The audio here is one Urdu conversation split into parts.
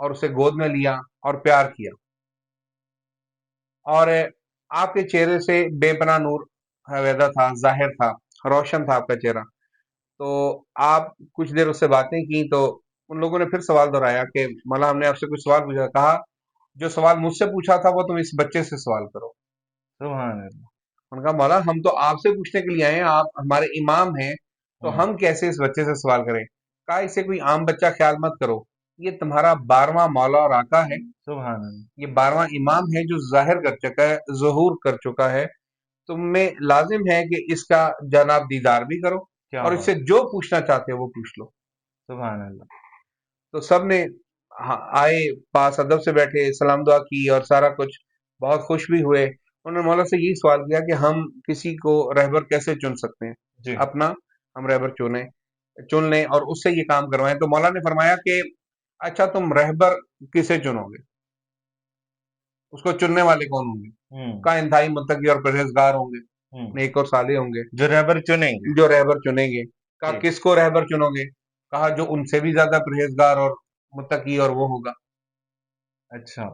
اور اسے گود میں لیا اور پیار کیا، اور آپ کے چہرے سے بے پناہ نور ویدا تھا، ظاہر تھا، روشن تھا آپ کا چہرہ۔ تو آپ کچھ دیر اس سے باتیں کی تو ان لوگوں نے پھر سوال دہرایا کہ مولا ہم نے آپ سے کچھ سوال پوچھا، کہا جو سوال مجھ سے پوچھا تھا وہ تم اس بچے سے سوال کرو۔ سبحان اللہ۔ ان کا مولا ہم تو آپ سے پوچھنے کے لیے آئے ہیں، آپ ہمارے امام ہیں، تو ہوں، ہم کیسے اس بچے سے سوال کریں؟ کہا اسے کوئی عام بچہ خیال مت کرو، یہ تمہارا 12واں مولا اور آقا ہے، سبحان اللہ۔ یہ 12واں امام ہے جو ظاہر کر چکا ہے، ظہور کر چکا ہے۔ تم میں لازم ہے کہ اس کا جناب دیدار بھی کرو کیا اور اس بات! سے جو پوچھنا چاہتے ہو وہ پوچھ لو۔ سبحان اللہ۔ تو سب نے آئے، پاس ادب سے بیٹھے، سلام دعا کی اور سارا کچھ، بہت خوش بھی ہوئے۔ انہوں نے مولا سے یہی سوال کیا کہ ہم کسی کو رہبر کیسے چن سکتے ہیں؟ جی۔ اپنا ہم رہبر چن لیں اور اس سے یہ کام کروائیں۔ تو مولا نے فرمایا کہ اچھا تم رہبر کسے چنو گے؟ اس کو چننے والے کون ہوں گے؟ ہوں، کہا انتہائی متقی اور پرہیزگار ہوں گے، ہوں، نیک اور صالح ہوں گے، جو رہبر چنیں گے۔ جو رہبر چنیں گے۔ کہا جی۔ کس کو رہبر چنو گے؟ کہا جو ان سے بھی زیادہ پرہیزگار اور متقی اور وہ ہوگا۔ اچھا۔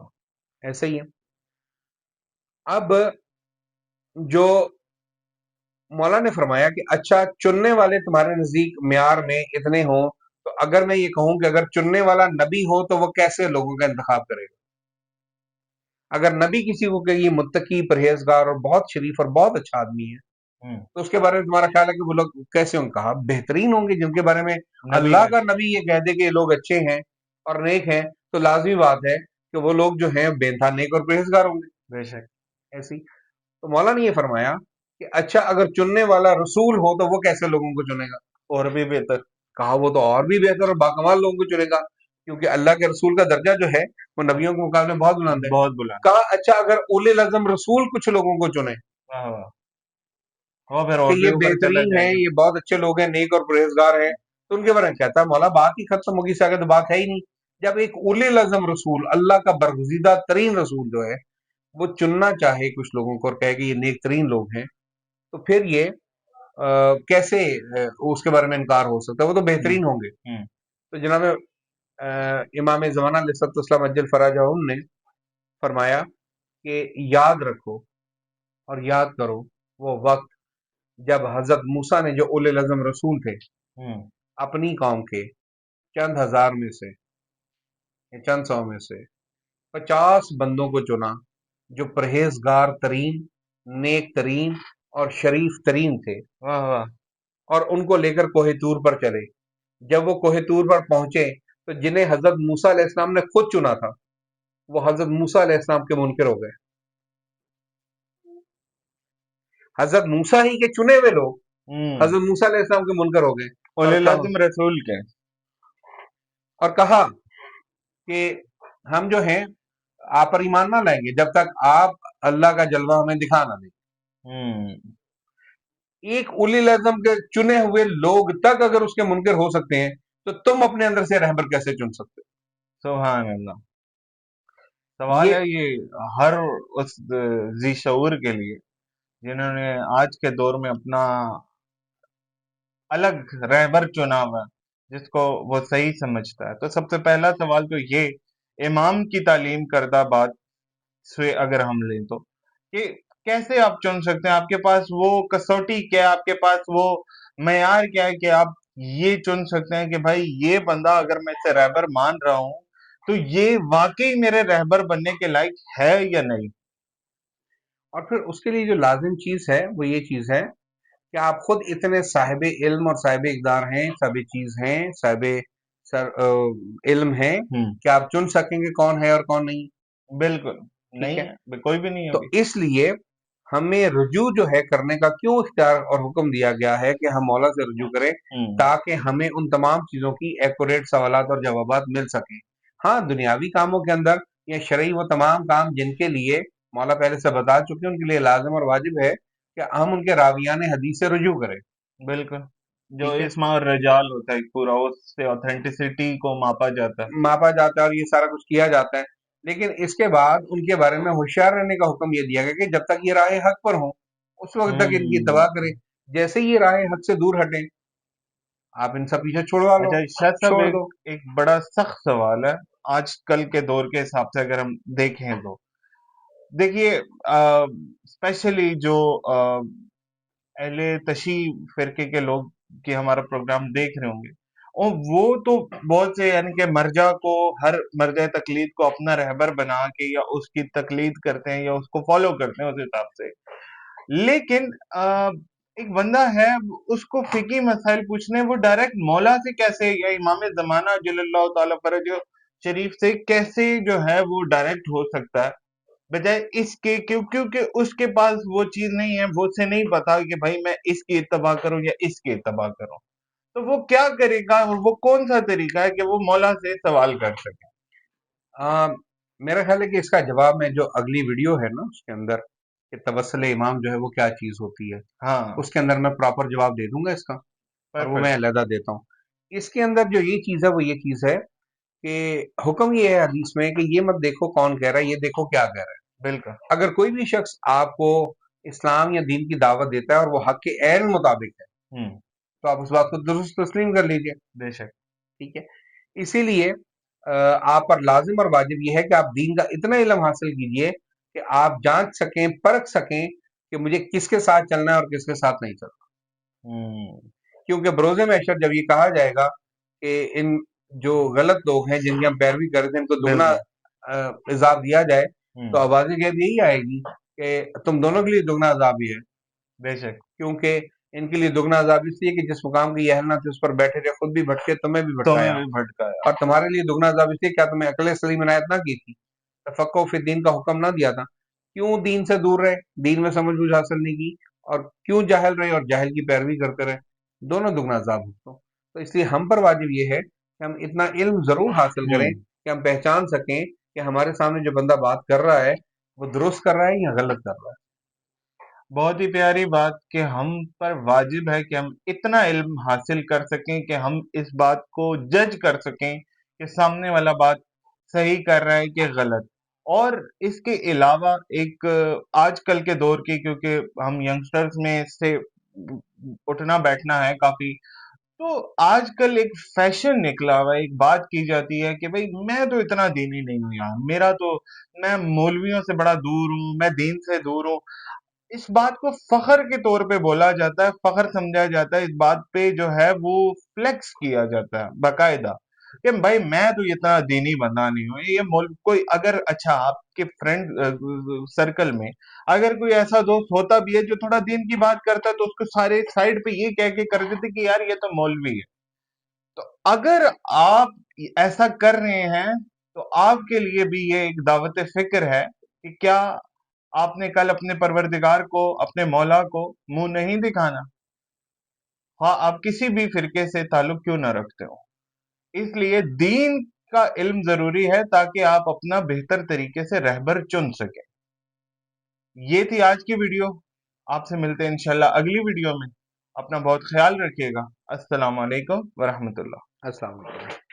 ایسے ہی ہے۔ اب جو مولا نے فرمایا کہ اچھا چننے والے تمہارے نزدیک معیار میں اتنے ہوں، تو اگر میں یہ کہوں کہ اگر چننے والا نبی ہو تو وہ کیسے لوگوں کا انتخاب کرے گا؟ اگر نبی کسی کو کہ یہ متقی، پرہیزگار اور بہت شریف اور بہت اچھا آدمی ہے، ہوں، تو اس کے بارے میں تمہارا خیال ہے کہ وہ لوگ کیسے ہوں؟ کہا بہترین ہوں گے، جن کے بارے میں نبی اللہ میں کا نبی یہ کہہ دے کہ یہ لوگ اچھے ہیں اور نیک ہیں، تو لازمی بات ہے کہ وہ لوگ جو ہیں بے انتہا نیک اور پرہیزگار ہوں گے۔ بے شک۔ ایسی تو مولا نے یہ فرمایا کہ اچھا اگر چننے والا رسول ہو تو وہ کیسے لوگوں کو چنے گا؟ اور بھی بہتر۔ کہا وہ تو اور بھی بہتر اور باکمال لوگوں کو چنے گا، کیونکہ اللہ کے رسول کا درجہ جو ہے وہ نبیوں کے مقابلے میں بہت بلند ہے۔ بہت بلند۔ کہا اچھا اگر اولي العزم رسول کچھ لوگوں کو چنے واہ واہ! وہ پھر کہ اور بھی یہ اوپر چلا بہترین ہے، جائے گا۔ یہ بہت اچھے لوگ ہیں، نیک اور پرہیزگار ہیں، تو ان کے بارے میں کہتا ہے مولا بات ہی ختم ہوگی، اس سے آگے تو بات ہے ہی نہیں۔ جب ایک اولي العزم رسول، اللہ کا برگزیدہ ترین رسول جو ہے وہ چننا چاہے کچھ لوگوں کو اور کہے کہ یہ نیک ترین لوگ ہیں، تو پھر یہ کیسے اس کے بارے میں انکار ہو سکتا ہے؟ وہ تو ہوں، بہترین ہوں گے۔ ہوں، تو جناب امام زمانہ علیہ السلام عجل فرجہ نے فرمایا کہ یاد رکھو اور یاد کرو وہ وقت جب حضرت موسیٰ نے، جو اولي العزم رسول تھے، ہوں، اپنی قوم کے چند ہزار میں سے یا چند سو میں سے 50 بندوں کو چنا جو پرہیزگار ترین، نیک ترین اور شریف ترین تھے، واہ واہ! اور ان کو لے کر کوہ طور پر چلے۔ جب وہ کوہ طور پر پہنچے تو جنہیں حضرت موسیٰ علیہ السلام نے خود چنا تھا وہ حضرت موسیٰ علیہ السلام کے منکر ہو گئے۔ حضرت موسیٰ ہی کے چنے ہوئے لوگ ہوں، حضرت موسیٰ علیہ السلام کے منکر ہو گئے، اولی العزم رسول کے۔ اور کہا کہ ہم جو ہیں آپ پر ایمان نہ لائیں گے جب تک آپ اللہ کا جلوہ ہمیں دکھا نہ دیں۔ ہوں، ایک اولی العزم کے چنے ہوئے لوگ تک اگر اس کے منکر ہو سکتے ہیں تو تم اپنے اندر سے رہبر کیسے چن سکتے سبحان اللہ۔ ہو؟ سوال یہ ہے یہ ہر اس ذی شعور کے لیے جنہوں نے آج کے دور میں اپنا الگ رہبر چنا ہوا ہے، جس کو وہ صحیح سمجھتا ہے، تو سب سے پہلا سوال تو یہ امام کی تعلیم کردہ بات سے اگر ہم لیں تو کہ کیسے آپ چن سکتے ہیں؟ آپ کے پاس وہ کسوٹی کیا ہے؟ آپ کے پاس وہ معیار کیا ہے کہ آپ یہ چن سکتے ہیں کہ بھائی یہ بندہ اگر میں اسے رہبر مان رہا ہوں تو یہ واقعی میرے رہبر بننے کے لائق ہے یا نہیں؟ اور پھر اس کے لیے جو لازم چیز ہے وہ یہ چیز ہے کہ آپ خود اتنے صاحب علم اور صاحب اقدار ہیں، صاحب چیز ہیں، صاحب علم ہیں ہوں، کہ آپ چن سکیں گے کون ہے اور کون نہیں۔ بالکل ٹھیک نہیں ہے، ہے، کوئی بھی نہیں ہے تو ابھی۔ اس لیے ہمیں رجوع جو ہے کرنے کا کیوں اختیار اور حکم دیا گیا ہے کہ ہم مولا سے رجوع کریں، ہوں، تاکہ ہمیں ان تمام چیزوں کی ایکوریٹ سوالات اور جوابات مل سکیں۔ ہاں دنیاوی کاموں کے اندر یا شرعی وہ تمام کام جن کے لیے مولا پہلے سے بتا چکے ہیں، ان کے لیے لازم اور واجب ہے کہ ہم ان کے راویان حدیث سے رجوع کریں۔ بالکل جو ٹھیک ہے، اسما اور رجال ہوتا ہے پورا اس سے اوتھینٹسٹی کو ماپا جاتا ہے۔ ماپا جاتا ہے اور یہ سارا کچھ کیا جاتا ہے، لیکن اس کے بعد ان کے بارے میں ہوشیار رہنے کا حکم یہ دیا گیا کہ جب تک یہ راہ حق پر ہوں اس وقت تک ان کی اتباع کریں، ہوں، جیسے ہی یہ راہ حق سے دور ہٹیں آپ ان سب پیچھے چھوڑوا لو، اچھا شاہ صاحب چھوڑ ایک دو۔ ایک بڑا سخت سوال ہے آج کل کے دور کے حساب سے اگر ہم دیکھیں تو دیکھیے، اسپیشلی جو اہل تشیع فرقے کے لوگ کہ ہمارا پروگرام دیکھ رہے ہوں گے، اور وہ تو بہت سے یعنی کہ مرجع کو، ہر مرجع تقلید کو اپنا رہبر بنا کے یا اس کی تقلید کرتے ہیں یا اس کو فالو کرتے ہیں اس حساب سے. لیکن ایک بندہ ہے، اس کو فقہی مسائل پوچھنے، وہ ڈائریکٹ مولا سے کیسے یا امام زمانہ جل اللہ تعالیٰ فرج شریف سے کیسے جو ہے وہ ڈائریکٹ ہو سکتا ہے، بجائے اس کے کیونکہ اس کے پاس وہ چیز نہیں ہے، وہ اسے نہیں پتا کہ بھائی میں اس کی اتباع کروں یا اس کی اتباع کروں. تو وہ کیا کرے گا اور وہ کون سا طریقہ ہے کہ وہ مولا سے سوال کر سکے؟ میرا خیال ہے کہ اس کا جواب میں جو اگلی ویڈیو ہے نا اس کے اندر کہ توسل امام جو ہے وہ کیا چیز ہوتی ہے، ہاں، اس کے اندر میں پراپر جواب دے دوں گا اس کا، اور وہ میں پرفیکٹ. علیحدہ دیتا ہوں. اس کے اندر جو یہ چیز ہے وہ یہ چیز ہے کہ حکم یہ ہے حدیث میں کہ یہ مت دیکھو کون کہہ رہا ہے، یہ دیکھو کیا کہہ رہا ہے. بالکل. اگر کوئی بھی شخص آپ کو اسلام یا دین کی دعوت دیتا ہے اور وہ حق کے عین مطابق ہے ہوں، تو آپ اس بات کو درست تسلیم کر لیجئے. بے شک. ٹھیک ہے، اسی لیے آپ پر لازم اور واجب یہ ہے کہ آپ دین کا اتنا علم حاصل کیجئے کہ آپ جانچ سکیں، پرکھ سکیں کہ مجھے کس کے ساتھ چلنا ہے اور کس کے ساتھ نہیں چلنا. ہوں، کیونکہ بروز محشر جب یہ کہا جائے گا کہ ان جو غلط لوگ ہیں جن کی ہم پیروی کرتے ہیں ان کو دگنا بالکل. عذاب دیا جائے ہوں، تو آواز غیب یہی آئے گی کہ تم دونوں کے لیے دگنا عذاب ہی ہے. بے شک. کیونکہ ان کے لیے دگنا عذاب اس لیے کہ جس مقام کی یہ اہل نہ تھے اس پر بیٹھے رہے، خود بھی بھٹکے، تمہیں بھی تمہیں بھٹکایا، بھی بھٹکایا. اور تمہارے لیے دگنا عذاب اس لیے کیا تمہیں عقل سلیم عنایت نہ کی تھی، تفقہ فی الدین کا حکم نہ دیا تھا، کیوں دین سے دور رہے، دین میں سمجھ بوجھ حاصل نہیں کی، اور کیوں جاہل رہے اور جاہل کی پیروی کرتے رہے، دونوں دگنا عذاب ہوتا. تو اس لیے ہم پر واجب یہ ہے کہ ہم اتنا علم ضرور حاصل کریں ہوں، کہ ہم پہچان سکیں کہ ہمارے سامنے جو بندہ بات کر رہا ہے وہ درست کر رہا ہے یا غلط کر رہا ہے. بہت ہی پیاری بات کہ ہم پر واجب ہے کہ ہم اتنا علم حاصل کر سکیں کہ ہم اس بات کو جج کر سکیں کہ سامنے والا بات صحیح کر رہا ہے کہ غلط. اور اس کے علاوہ ایک آج کل کے دور کی، کیونکہ ہم ینگسٹرز میں اس سے اٹھنا بیٹھنا ہے کافی، تو آج کل ایک فیشن نکلا ہوا ہے، ایک بات کی جاتی ہے کہ بھئی میں تو اتنا دینی نہیں ہوں یار، میرا تو، میں مولویوں سے بڑا دور ہوں، میں دین سے دور ہوں. اس بات کو فخر کے طور پہ بولا جاتا ہے، فخر سمجھا جاتا ہے، اس بات پہ جو ہے وہ فلیکس کیا جاتا ہے باقاعدہ کہ بھائی میں تو اتنا دینی بندہ نہیں ہوں. یہ ملک کوئی اگر اچھا آپ کے فرینڈ سرکل میں اگر کوئی ایسا دوست ہوتا بھی ہے جو تھوڑا دین کی بات کرتا ہے تو اس کو سارے سائڈ پہ یہ کہہ کے کر دیتے کہ یار یہ تو مولوی ہے. تو اگر آپ ایسا کر رہے ہیں تو آپ کے لیے بھی یہ ایک دعوت فکر ہے کہ کیا آپ نے کل اپنے پروردگار کو، اپنے مولا کو منہ نہیں دکھانا، ہاں آپ کسی بھی فرقے سے تعلق کیوں نہ رکھتے ہو. اس لیے دین کا علم ضروری ہے تاکہ آپ اپنا بہتر طریقے سے رہبر چن سکیں. یہ تھی آج کی ویڈیو. آپ سے ملتے ہیں انشاءاللہ اگلی ویڈیو میں. اپنا بہت خیال رکھیے گا. السلام علیکم ورحمۃ اللہ. السلام علیکم.